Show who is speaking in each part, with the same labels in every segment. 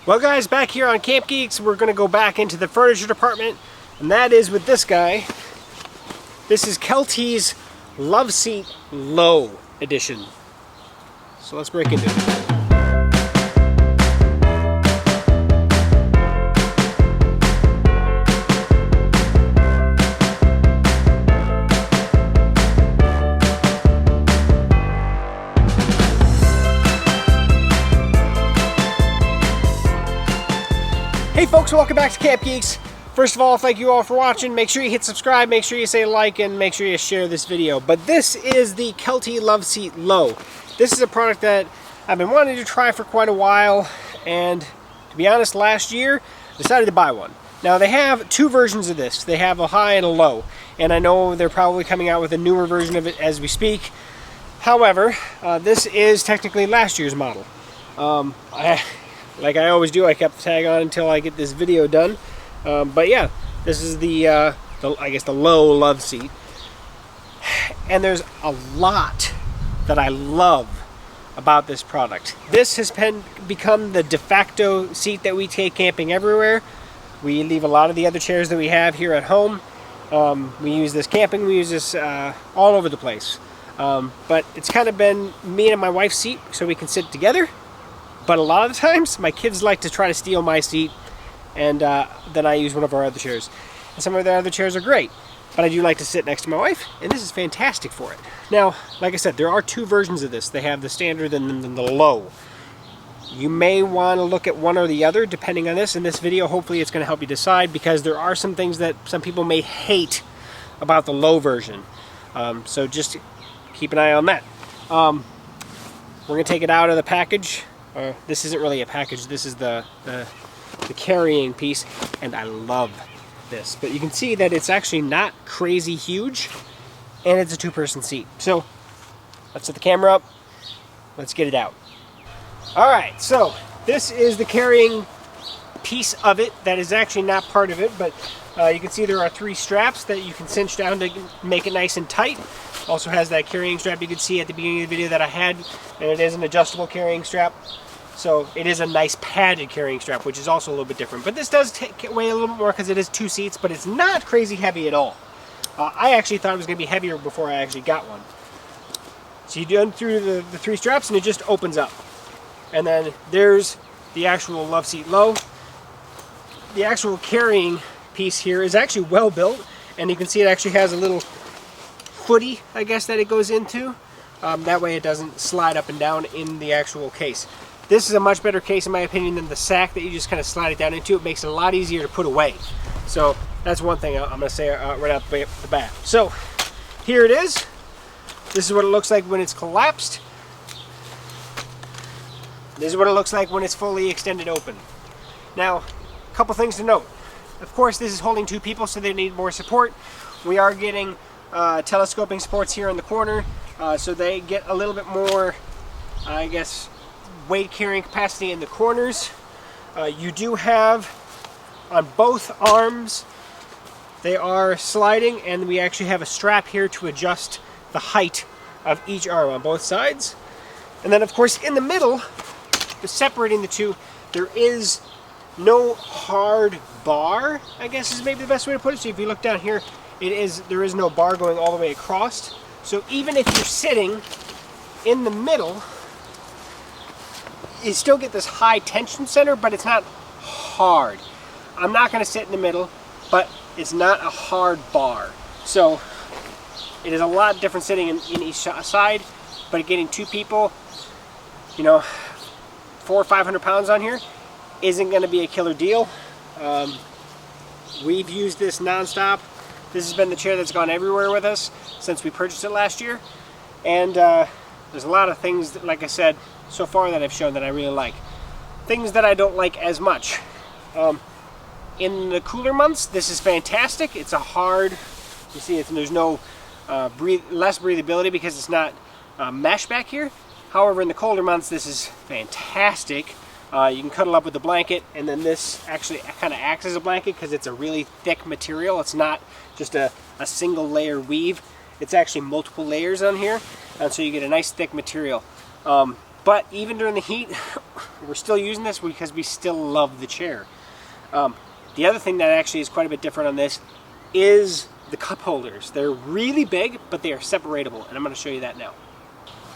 Speaker 1: Well guys, back here on CampGeeks, we're going to go back into the furniture department, and that is with this guy. This is Kelty's Loveseat Low Edition. So let's break into it. Hey folks, welcome back to CampGeeks. First of all, thank you all for watching. Make sure you hit subscribe, make sure you say like, and make sure you share this video. But this is the Kelty Loveseat Low. This is a product that I've been wanting to try for quite a while, and to be honest, last year, decided to buy one. Now they have two versions of this. They have a high and a low, and I know they're probably coming out with a newer version of it as we speak. However, this is technically last year's model. Like I always do, I kept the tag on until I get this video done. But yeah, this is I guess the low love seat. And there's a lot that I love about this product. This has become the de facto seat that we take camping everywhere. We leave a lot of the other chairs that we have here at home. We use this camping, we use this all over the place. But it's kind of been me and my wife's seat so we can sit together. But a lot of the times, my kids like to try to steal my seat, and then I use one of our other chairs. And some of the other chairs are great, but I do like to sit next to my wife, and this is fantastic for it. Now, like I said, there are two versions of this. They have the standard and then the low. You may want to look at one or the other, depending on this. In this video, hopefully it's going to help you decide, because there are some things that some people may hate about the low version. So just keep an eye on that. We're going to take it out of the package. This isn't really a package, this is the carrying piece, and I love this. But you can see that it's actually not crazy huge, and it's a two-person seat. So let's set the camera up, let's get it out. Alright, so this is the carrying piece of it that is actually not part of it, but you can see there are three straps that you can cinch down to make it nice and tight. Also has that carrying strap you could see at the beginning of the video that I had, and it is an adjustable carrying strap. So it is a nice padded carrying strap, which is also a little bit different. But this does weigh a little bit more because it is two seats, but it's not crazy heavy at all. I actually thought it was going to be heavier before I actually got one. So you undo the three straps and it just opens up. And then there's the actual Loveseat Low. The actual carrying piece here is actually well built, and you can see it actually has a little footy, I guess, that it goes into. That way it doesn't slide up and down in the actual case. This is a much better case in my opinion than the sack that you just kind of slide it down into. It makes it a lot easier to put away. So that's one thing I'm going to say right out the bat. So here it is. This is what it looks like when it's collapsed. This is what it looks like when it's fully extended open. Now, a couple things to note. Of course, this is holding two people, so they need more support. We are getting telescoping supports here in the corner, so they get a little bit more, I guess, weight carrying capacity in the corners. You do have on both arms, they are sliding, and we actually have a strap here to adjust the height of each arm on both sides. And then of course in the middle, separating the two, there is no hard bar, I guess is maybe the best way to put it. So if you look down here, there is no bar going all the way across. So even if you're sitting in the middle, you still get this high tension center, but it's not hard. I'm not going to sit in the middle, but it's not a hard bar. So it is a lot different sitting in each side, but getting two people, you know, 400 or 500 pounds on here isn't going to be a killer deal. We've used this non-stop. This has been the chair that's gone everywhere with us since we purchased it last year. And there's a lot of things that, like I said, so far that I've shown that I really like. Things that I don't like as much. In the cooler months, this is fantastic. It's a hard, you see, there's no less breathability because it's not mesh back here. However, in the colder months, this is fantastic. You can cuddle up with the blanket, and then this actually kind of acts as a blanket because it's a really thick material. It's not just a single layer weave. It's actually multiple layers on here, and so you get a nice thick material. But even during the heat, we're still using this because we still love the chair. The other thing that actually is quite a bit different on this is the cup holders. They're really big, but they are separatable, and I'm going to show you that now.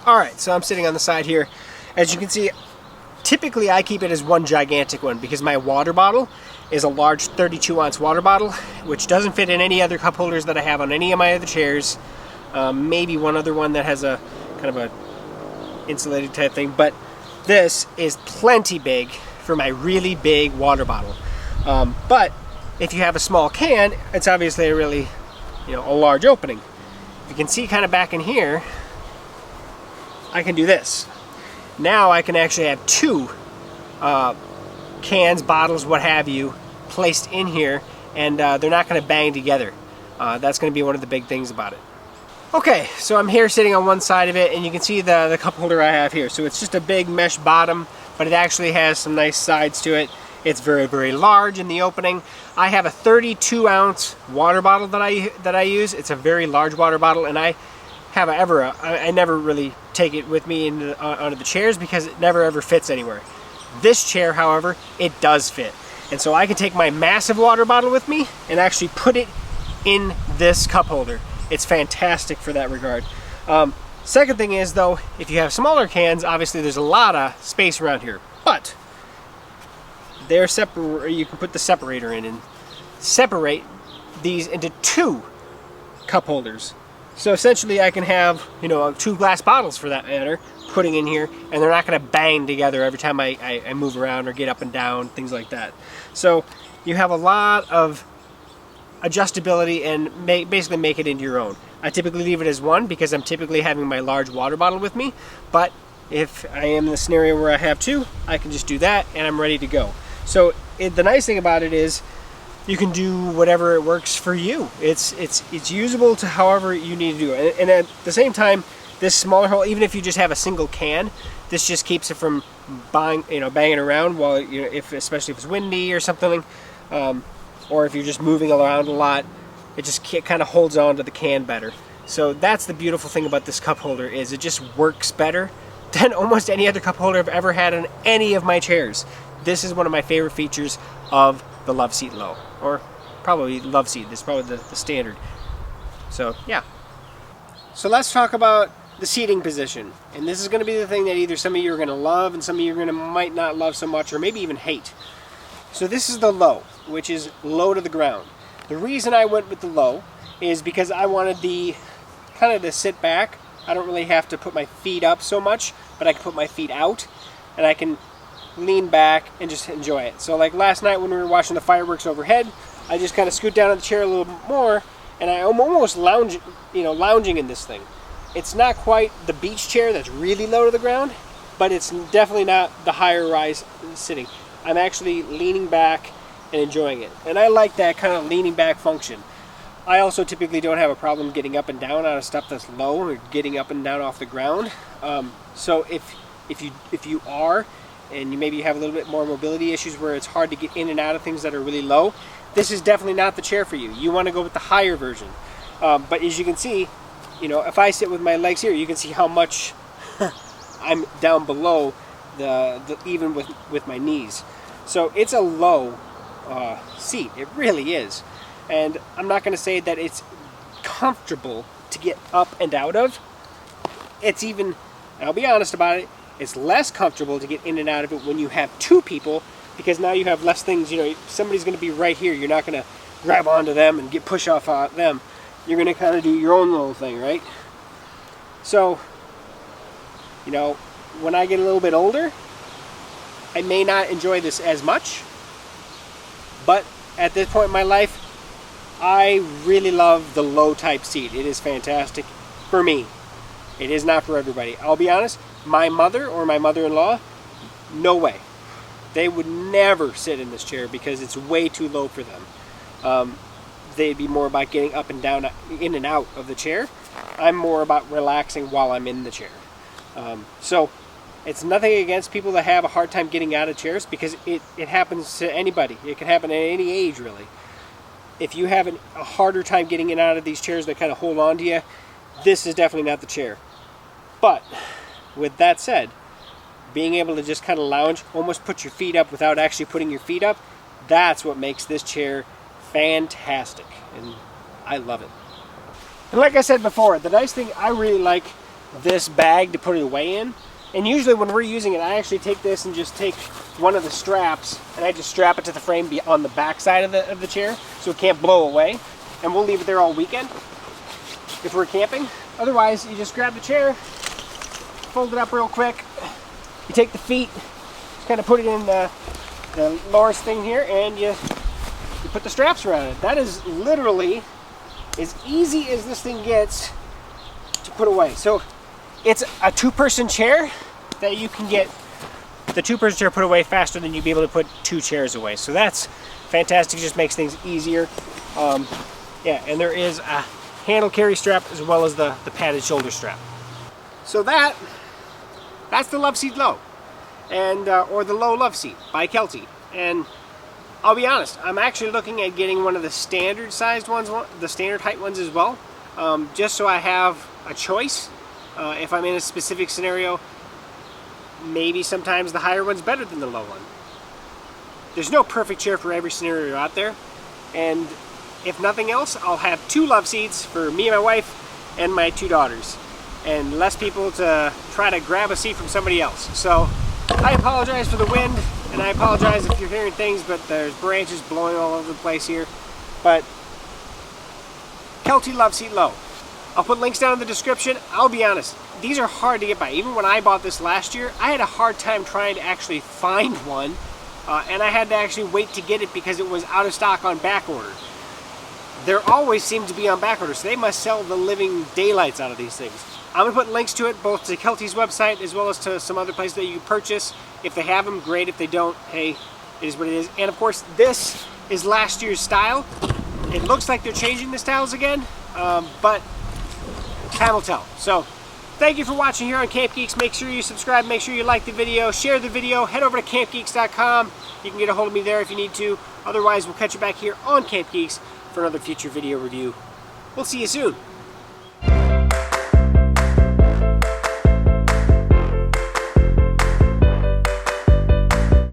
Speaker 1: Alright, so I'm sitting on the side here. As you can see, typically I keep it as one gigantic one because my water bottle is a large 32-ounce water bottle, which doesn't fit in any other cup holders that I have on any of my other chairs. Maybe one other one that has a kind of a insulated type thing, but this is plenty big for my really big water bottle. But if you have a small can, it's obviously a really, a large opening. You can see kind of back in here, I can do this. Now I can actually have two cans, bottles, what have you, placed in here, and they're not going to bang together. That's going to be one of the big things about it. Okay, so I'm here sitting on one side of it, and you can see the cup holder I have here. So it's just a big mesh bottom, but it actually has some nice sides to it. It's very, very large in the opening. I have a 32-ounce water bottle that I use. It's a very large water bottle, and I never really take it with me onto the chairs because it never ever fits anywhere. This chair, however, it does fit. And so I can take my massive water bottle with me and actually put it in this cup holder. It's fantastic for that regard. Second thing is, though, if you have smaller cans, obviously there's a lot of space around here. But they're separate. You can put the separator in and separate these into two cup holders. So essentially I can have, two glass bottles for that matter, putting in here, and they're not going to bang together every time I move around or get up and down, things like that. So you have a lot of adjustability and basically make it into your own. I typically leave it as one because I'm typically having my large water bottle with me, but if I am in the scenario where I have two, I can just do that and I'm ready to go. So the nice thing about it is you can do whatever it works for you. It's usable to however you need to do it. And at the same time, this smaller hole, even if you just have a single can, this just keeps it from banging around while especially if it's windy or something, or if you're just moving around a lot. It just kind of holds on to the can better. So that's the beautiful thing about this cup holder, is it just works better than almost any other cup holder I've ever had in any of my chairs. This is one of my favorite features of the Loveseat Low, or probably Loveseat. This is probably the standard. So yeah. So let's talk about the seating position, and this is going to be the thing that either some of you are going to love and some of you might not love so much, or maybe even hate. So this is the low, which is low to the ground. The reason I went with the low is because I wanted the kind of to sit back. I don't really have to put my feet up so much, but I can put my feet out and I can lean back and just enjoy it. So like last night when we were watching the fireworks overhead, I just kind of scoot down on the chair a little bit more, and I'm almost lounging in this thing. It's not quite the beach chair that's really low to the ground, but it's definitely not the higher rise sitting. I'm actually leaning back and enjoying it. And I like that kind of leaning back function. I also typically don't have a problem getting up and down out of stuff that's low, or getting up and down off the ground. So if you are, and maybe you have a little bit more mobility issues where it's hard to get in and out of things that are really low, this is definitely not the chair for you. You want to go with the higher version. But as you can see, if I sit with my legs here, you can see how much I'm down below even with my knees. So it's a low seat. It really is. And I'm not going to say that it's comfortable to get up and out of. It's even, I'll be honest about it, it's less comfortable to get in and out of it when you have two people, because now you have less things. Somebody's going to be right here. You're not going to grab onto them and push off them. You're going to kind of do your own little thing, right? So, when I get a little bit older, I may not enjoy this as much, but at this point in my life, I really love the low type seat. It is fantastic for me. It is not for everybody. I'll be honest, my mother or my mother-in-law, no way. They would never sit in this chair because it's way too low for them. They'd be more about getting up and down, in and out of the chair. I'm more about relaxing while I'm in the chair. So it's nothing against people that have a hard time getting out of chairs, because it happens to anybody. It can happen at any age, really. If you have a harder time getting in and out of these chairs that kind of hold on to you, this is definitely not the chair. But with that said, being able to just kind of lounge, almost put your feet up without actually putting your feet up, that's what makes this chair fantastic, and I love it. And like I said before, the nice thing, I really like this bag to put it away in. And usually when we're using it, I actually take this and just take one of the straps and I just strap it to the frame on the back side of the chair so it can't blow away. And we'll leave it there all weekend if we're camping. Otherwise, you just grab the chair, fold it up real quick. You take the feet, kind of put it in the lowest thing here, and you put the straps around it. That is literally as easy as this thing gets to put away. So it's a two-person chair that you can get the two-person chair put away faster than you'd be able to put two chairs away. So that's fantastic. It just makes things easier. Yeah, and there is a handle carry strap as well as the padded shoulder strap. So that's the Loveseat Low, and or the Low Loveseat by Kelty. And I'll be honest, I'm actually looking at getting one of the standard sized ones, the standard height ones as well, just so I have a choice. If I'm in a specific scenario, maybe sometimes the higher one's better than the low one. There's no perfect chair for every scenario out there, and if nothing else, I'll have two love seats for me and my wife and my two daughters, and less people to try to grab a seat from somebody else. So I apologize for the wind, and I apologize if you're hearing things, but there's branches blowing all over the place here. But Kelty Loveseat Low. I'll put links down in the description. I'll be honest, these are hard to get by. Even when I bought this last year, I had a hard time trying to actually find one, and I had to actually wait to get it because it was out of stock on back order. There always seem to be on back order, so they must sell the living daylights out of these things. I'm going to put links to it, both to Kelty's website as well as to some other places that you can purchase. If they have them, great. If they don't, hey, it is what it is. And of course, this is last year's style. It looks like they're changing the styles again, but time will tell. So thank you for watching here on CampGeeks. Make sure you subscribe, make sure you like the video, share the video, head over to campgeeks.com. You can get a hold of me there if you need to. Otherwise, we'll catch you back here on CampGeeks for another future video review. We'll see you soon.